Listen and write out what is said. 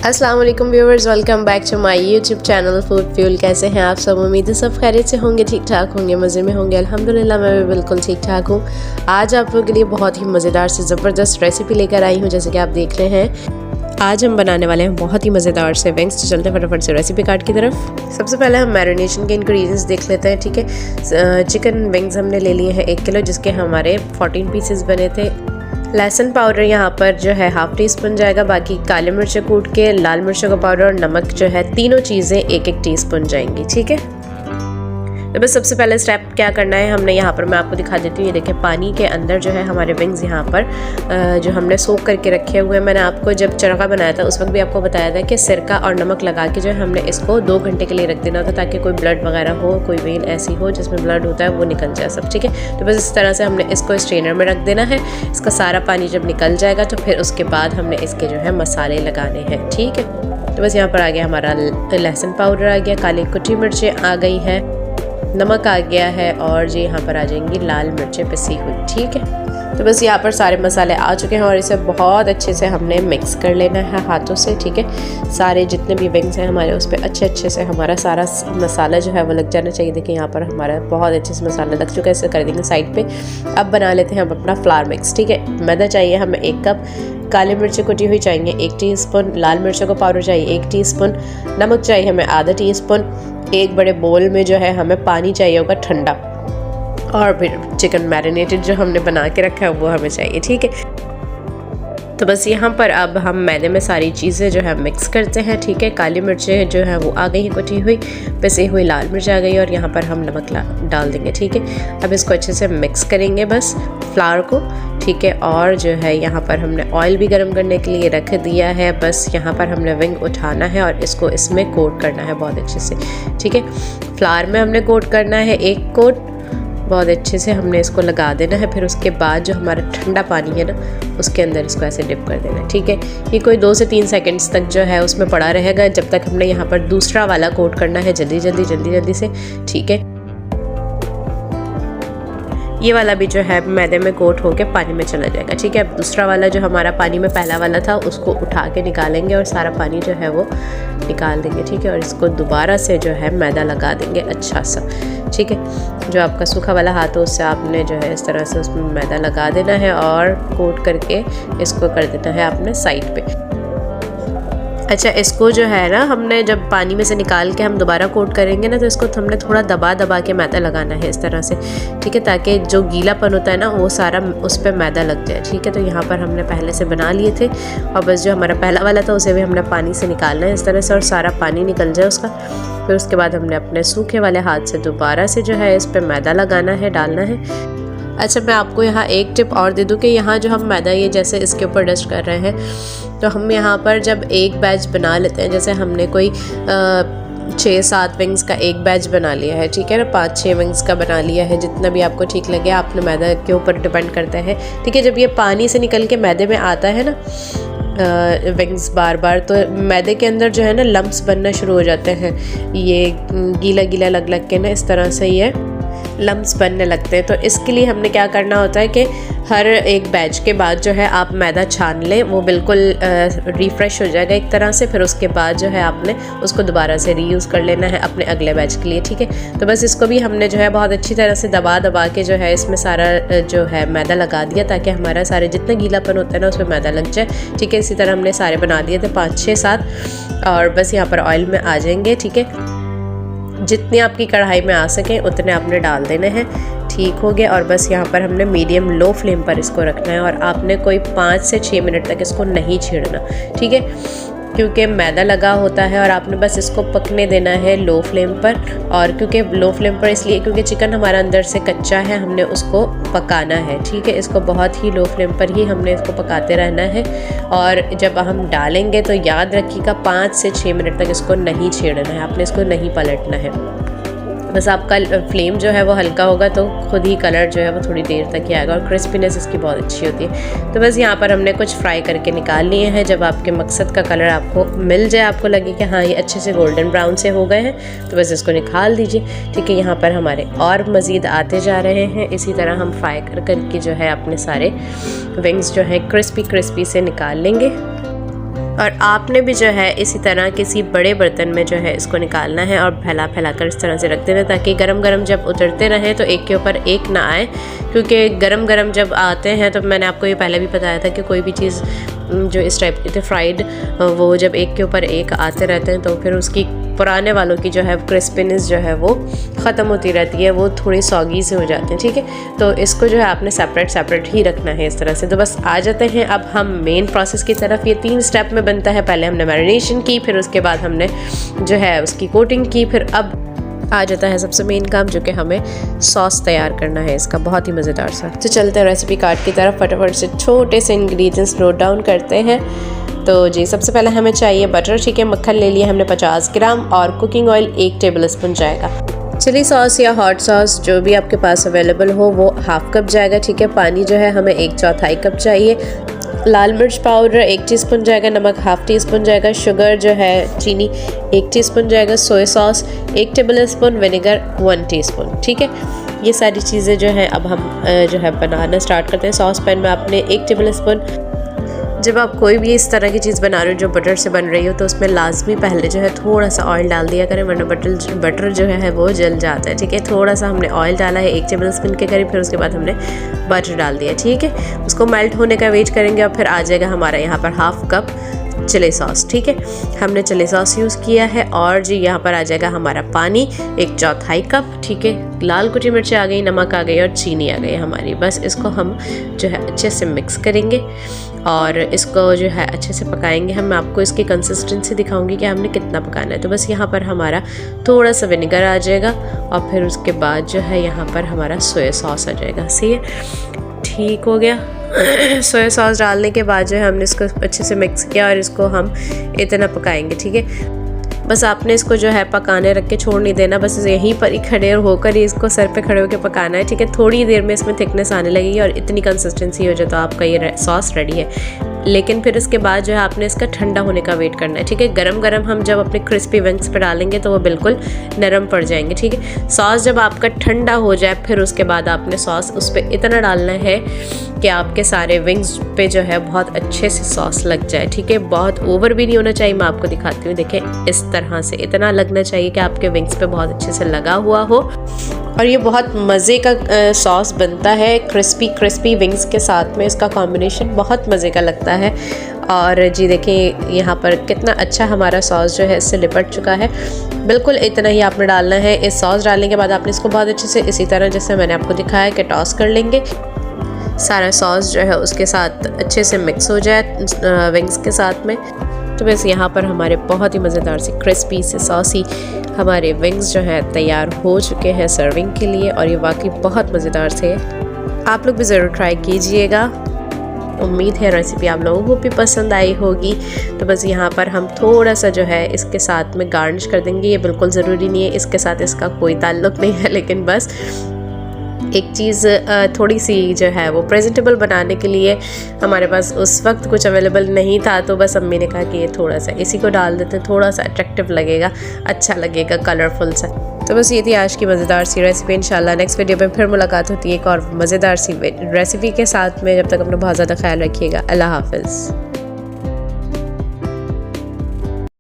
अस्सलाम वालेकुम viewers, welcome back to my YouTube channel Food Fuel. कैसे हैं आप सब? उम्मीद है सब खैरियत से होंगे, ठीक ठाक होंगे, मज़े में होंगे। अल्हम्दुलिल्लाह मैं भी बिल्कुल ठीक ठाक हूँ। आज आप लोगों के लिए बहुत ही मज़ेदार से ज़बरदस्त रेसिपी लेकर आई हूँ, जैसे कि आप देख रहे हैं। आज हम बनाने वाले हैं बहुत ही मज़ेदार से विंग्स। तो चलते हैं फटाफट से रेसिपी कार्ड की तरफ। सबसे पहले हम मैरिनेशन के इंग्रेडिएंट्स देख लेते हैं, ठीक है। चिकन विंग्स हमने ले लिए हैं 1 किलो, जिसके हमारे 14 पीसेस बने थे। लहसुन पाउडर यहाँ पर जो है हाफ़ टी स्पून जाएगा, बाकी काली मिर्च कूट के, लाल मिर्चों का पाउडर और नमक जो है, तीनों चीज़ें 1-1 टीस्पून जाएंगी, ठीक है। तो बस सबसे पहले स्टेप क्या करना है, हमने यहाँ पर मैं आपको दिखा देती हूँ। ये देखिए पानी के अंदर जो है हमारे विंग्स यहाँ पर जो हमने सोक करके रखे हुए हैं। मैंने आपको जब चरखा बनाया था उस वक्त भी आपको बताया था कि सिरका और नमक लगा के जो है हमने इसको 2 घंटे के लिए रख देना था, ताकि कोई ब्लड वगैरह हो, कोई वेन ऐसी हो जिसमें ब्लड होता है वो निकल जाए सब, ठीक है। तो बस इस तरह से हमने इसको स्ट्रेनर में रख देना है। इसका सारा पानी जब निकल जाएगा तो फिर उसके बाद हमने इसके जो है मसाले लगाने हैं, ठीक है। तो बस यहाँ पर आ गया हमारा लहसुन पाउडर, आ गया काली कुटी मिर्चें आ गई है, नमक आ गया है, और जी यहाँ पर आ जाएंगी लाल मिर्चें पिसी हुई, ठीक है। तो बस यहाँ पर सारे मसाले आ चुके हैं और इसे बहुत अच्छे से हमने मिक्स कर लेना है हाथों से, ठीक है। सारे जितने भी विंग्स हैं हमारे उस पर अच्छे से हमारा सारा मसाला जो है वो लग जाना चाहिए। देखिए यहाँ पर हमारा बहुत अच्छे से मसाला लग चुका है, इसे कर देंगे साइड पे। अब बना लेते हैं हम अपना फ्लावर मिक्स, ठीक है। मैदा चाहिए हमें 1 कप, काली मिर्ची कुटी हुई चाहिए 1 टीस्पून, लाल मिर्चों का पाउडर चाहिए 1 टीस्पून, नमक चाहिए हमें आधा टीस्पून। एक बड़े बोल में जो है हमें पानी चाहिए होगा ठंडा, और फिर चिकन मैरिनेटेड जो हमने बना के रखा है वो हमें चाहिए, ठीक है। तो बस यहाँ पर अब हम मैदे में सारी चीज़ें जो है मिक्स करते हैं, ठीक है। काली मिर्चें जो है वो आ गई हैं कुटी हुई, पिसी हुई लाल मिर्च आ गई, और यहाँ पर हम नमक डाल देंगे, ठीक है। अब इसको अच्छे से मिक्स करेंगे बस फ्लावर को, ठीक है। और जो है यहाँ पर हमने ऑयल भी गर्म करने के लिए रख दिया है। बस यहाँ पर हमने विंग उठाना है और इसको इसमें कोट करना है बहुत अच्छे से, ठीक है। फ्लावर में हमने कोट करना है 1 कोट, बहुत अच्छे से हमने इसको लगा देना है। फिर उसके बाद जो हमारा ठंडा पानी है ना, उसके अंदर इसको ऐसे डिप कर देना है, ठीक है। ये कोई 2 से 3 सेकंड्स तक जो है उसमें पड़ा रहेगा, जब तक हमने यहाँ पर दूसरा वाला कोट करना है जल्दी से, ठीक है। ये वाला भी जो है मैदे में कोट होके पानी में चला जाएगा, ठीक है। अब दूसरा वाला जो हमारा पानी में पहला वाला था उसको उठा के निकालेंगे और सारा पानी जो है वो निकाल देंगे, ठीक है। और इसको दोबारा से जो है मैदा लगा देंगे अच्छा सा, ठीक है। जो आपका सूखा वाला हाथ हो उससे आपने जो है इस तरह से उसमें मैदा लगा देना है और कोट करके इसको कर देना है आपने साइड पे। अच्छा, इसको जो है ना हमने जब पानी में से निकाल के हम दोबारा कोट करेंगे ना, तो इसको हमने थोड़ा दबा के मैदा लगाना है इस तरह से, ठीक है, ताकि जो गीलापन होता है ना वो सारा उस पर मैदा लग जाए, ठीक है। तो यहाँ पर हमने पहले से बना लिए थे, और बस जो हमारा पहला वाला था उसे भी हमने पानी से निकालना है इस तरह से, और सारा पानी निकल जाए उसका। फिर उसके बाद हमने अपने सूखे वाले हाथ से दोबारा से जो है इस पर मैदा लगाना है, डालना है। अच्छा, मैं आपको यहाँ एक टिप और दे दूँ कि यहाँ जो हम मैदा ये जैसे इसके ऊपर डस्ट कर रहे हैं, तो हम यहाँ पर जब एक बैच बना लेते हैं, जैसे हमने कोई 6-7 विंग्स का एक बैच बना लिया है, ठीक है ना, 5-6 विंग्स का बना लिया है, जितना भी आपको ठीक लगे, आपने मैदा के ऊपर डिपेंड करता है, ठीक है। जब ये पानी से निकल के मैदे में आता है ना विंग्स बार, तो मैदे के अंदर जो है ना लम्प्स बनना शुरू हो जाते हैं, ये गीला लग के ना इस तरह से ये लम्प्स बनने लगते हैं। तो इसके लिए हमने क्या करना होता है कि हर एक बैच के बाद जो है आप मैदा छान लें, वो बिल्कुल रिफ़्रेश हो जाएगा एक तरह से। फिर उसके बाद जो है आपने उसको दोबारा से रीयूज़ कर लेना है अपने अगले बैच के लिए, ठीक है। तो बस इसको भी हमने जो है बहुत अच्छी तरह से दबा के जो है इसमें सारा जो है मैदा लगा दिया, ताकि हमारा सारे जितना गीलापन होता है ना उसमें मैदा लग जाए, ठीक है। इसी तरह हमने सारे बना दिए थे 5-6-7, और बस यहाँ पर ऑयल में आ जाएंगे, ठीक है। जितनी आपकी कढ़ाई में आ सके उतने आपने डाल देने हैं, ठीक हो गया। और बस यहाँ पर हमने मीडियम लो फ्लेम पर इसको रखना है, और आपने कोई 5 से 6 मिनट तक इसको नहीं छेड़ना, ठीक है, क्योंकि मैदा लगा होता है, और आपने बस इसको पकने देना है लो फ्लेम पर। और क्योंकि लो फ्लेम पर इसलिए क्योंकि चिकन हमारा अंदर से कच्चा है, हमने उसको पकाना है, ठीक है। इसको बहुत ही लो फ्लेम पर ही हमने इसको पकाते रहना है, और जब हम डालेंगे तो याद रखिएगा 5 से 6 मिनट तक इसको नहीं छेड़ना है, आपने इसको नहीं पलटना है। बस आपका फ्लेम जो है वो हल्का होगा तो खुद ही कलर जो है वो थोड़ी देर तक ही आएगा, और क्रिस्पीनेस इसकी बहुत अच्छी होती है। तो बस यहाँ पर हमने कुछ फ्राई करके निकाल लिए हैं। जब आपके मकसद का कलर आपको मिल जाए, आपको लगे कि हाँ ये अच्छे से गोल्डन ब्राउन से हो गए हैं, तो बस इसको निकाल दीजिए, ठीक है। यहाँ पर हमारे और मज़ीद आते जा रहे हैं। इसी तरह हम फ्राई करके जो है अपने सारे विंग्स जो है क्रिस्पी से निकाल लेंगे। और आपने भी जो है इसी तरह किसी बड़े बर्तन में जो है इसको निकालना है और फैला फैला कर इस तरह से रख देना, ताकि गरम गरम जब उतरते रहें तो एक के ऊपर एक ना आए। क्योंकि गरम गरम जब आते हैं तो मैंने आपको ये पहले भी बताया था कि कोई भी चीज़ जो इस टाइप की थी फ्राइड, वो जब एक के ऊपर एक आते रहते हैं तो फिर उसकी पुराने वालों की जो है क्रिस्पीनेस जो है वो ख़त्म होती रहती है, वो थोड़ी सॉगी से हो जाते हैं। ठीक है, तो इसको जो है आपने सेपरेट ही रखना है इस तरह से। तो बस आ जाते हैं अब हम मेन प्रोसेस की तरफ। ये 3 स्टेप में बनता है। पहले हमने मैरिनेशन की, फिर उसके बाद हमने जो है उसकी कोटिंग की, फिर अब आ जाता है सबसे मेन काम, जो कि हमें सॉस तैयार करना है इसका, बहुत ही मज़ेदार सा। तो चलते हैं रेसिपी कार्ड की तरफ, फटाफट से छोटे से इंग्रेडिएंट्स नोट डाउन करते हैं। तो जी सबसे पहले हमें चाहिए बटर। ठीक है, मक्खन ले लिया हमने 50 ग्राम और कुकिंग ऑयल 1 टेबल स्पून जाएगा। चिली सॉस या हॉट सॉस जो भी आपके पास अवेलेबल हो वो हाफ कप जाएगा। ठीक है, पानी जो है हमें 1/4 कप चाहिए। लाल मिर्च पाउडर 1 टीस्पून जाएगा, नमक हाफ टी स्पून जाएगा, शुगर जो है चीनी 1 टीस्पून जाएगा, soya sauce 1 table spoon, vinegar 1 teaspoon. ठीक है, ये सारी चीज़ें जो है अब हम जो है बनाना स्टार्ट करते हैं। सॉस पैन में आपने 1 टेबल स्पून, जब आप कोई भी इस तरह की चीज़ बना रहे हो जो बटर से बन रही हो तो उसमें लाजमी पहले जो है थोड़ा सा ऑयल डाल दिया करें, वरना बटर जो है वो जल जाता है। ठीक है, थोड़ा सा हमने ऑयल डाला है 1 टेबल स्पून के करीब, फिर उसके बाद हमने बटर डाल दिया। ठीक है, उसको मेल्ट होने का वेट करेंगे और फिर आ जाएगा हमारा यहाँ पर हाफ कप चिली सॉस। ठीक है, हमने चिली सॉस यूज़ किया है और जी यहाँ पर आ जाएगा हमारा पानी 1/4 कप। ठीक है, लाल कुटी मिर्चें आ गई, नमक आ गई और चीनी आ गई हमारी। बस इसको हम जो है अच्छे से मिक्स करेंगे और इसको जो है अच्छे से पकाएंगे। हम आपको इसकी कंसिस्टेंसी दिखाऊंगी कि हमने कितना पकाना है। तो बस यहाँ पर हमारा थोड़ा सा विनेगर आ जाएगा और फिर उसके बाद जो है यहाँ पर हमारा सोया सॉस आ जाएगा। सही है, ठीक हो गया। सोया सॉस डालने के बाद जो है हमने इसको अच्छे से मिक्स किया और इसको हम इतना पकाएंगे। ठीक है, बस आपने इसको जो है पकाने रख के छोड़ नहीं देना, बस यहीं पर ही खड़े होकर ही इसको सर पे खड़े होकर पकाना है। ठीक है, थोड़ी देर में इसमें थिकनेस आने लगेगी और इतनी कंसिस्टेंसी हो जाए तो आपका ये सॉस रेडी है। लेकिन फिर इसके बाद जो है आपने इसका ठंडा होने का वेट करना है। ठीक है, गरम गरम हम जब अपने क्रिस्पी विंग्स पे डालेंगे तो वो बिल्कुल नरम पड़ जाएंगे। ठीक है, सॉस जब आपका ठंडा हो जाए फिर उसके बाद आपने सॉस उस पर इतना डालना है कि आपके सारे विंग्स पे जो है बहुत अच्छे से सॉस लग जाए। ठीक है, बहुत ओवर भी नहीं होना चाहिए। मैं आपको दिखाती हूँ, देखें इस तरह से इतना लगना चाहिए कि आपके विंग्स पे बहुत अच्छे से लगा हुआ हो। और ये बहुत मज़े का सॉस बनता है, क्रिस्पी विंग्स के साथ में इसका कॉम्बिनेशन बहुत मज़े का लगता है। और जी देखिए यहाँ पर कितना अच्छा हमारा सॉस जो है इससे लिपट चुका है। बिल्कुल इतना ही आपने डालना है। इस सॉस डालने के बाद आपने इसको बहुत अच्छे से इसी तरह जैसे मैंने आपको दिखाया कि टॉस कर लेंगे। सारा सॉस जो है उसके साथ अच्छे से मिक्स हो जाए विंग्स के साथ में। तो बस यहाँ पर हमारे बहुत ही मज़ेदार सी क्रिस्पी से सॉसी हमारे विंग्स जो है तैयार हो चुके हैं सर्विंग के लिए। और ये वाकई बहुत मज़ेदार थे, आप लोग भी ज़रूर ट्राई कीजिएगा। उम्मीद है रेसिपी आप लोगों को भी पसंद आई होगी। तो बस यहाँ पर हम थोड़ा सा जो है इसके साथ में गार्निश कर देंगे। ये बिल्कुल ज़रूरी नहीं है, इसके साथ इसका कोई ताल्लुक़ नहीं है, लेकिन बस एक चीज़ थोड़ी सी जो है वो प्रेजेंटेबल बनाने के लिए हमारे पास उस वक्त कुछ अवेलेबल नहीं था, तो बस अम्मी ने कहा कि ये थोड़ा सा इसी को डाल देते हैं, थोड़ा सा अट्रैक्टिव लगेगा, अच्छा लगेगा, कलरफुल सा। तो बस ये थी आज की मज़ेदार सी रेसिपी। इंशाल्लाह नेक्स्ट वीडियो में फिर मुलाकात होती है एक और मज़ेदार सी रेसिपी के साथ में। जब तक अपना बहुत ज़्यादा ख्याल रखिएगा। अल्लाह हाफ़िज़।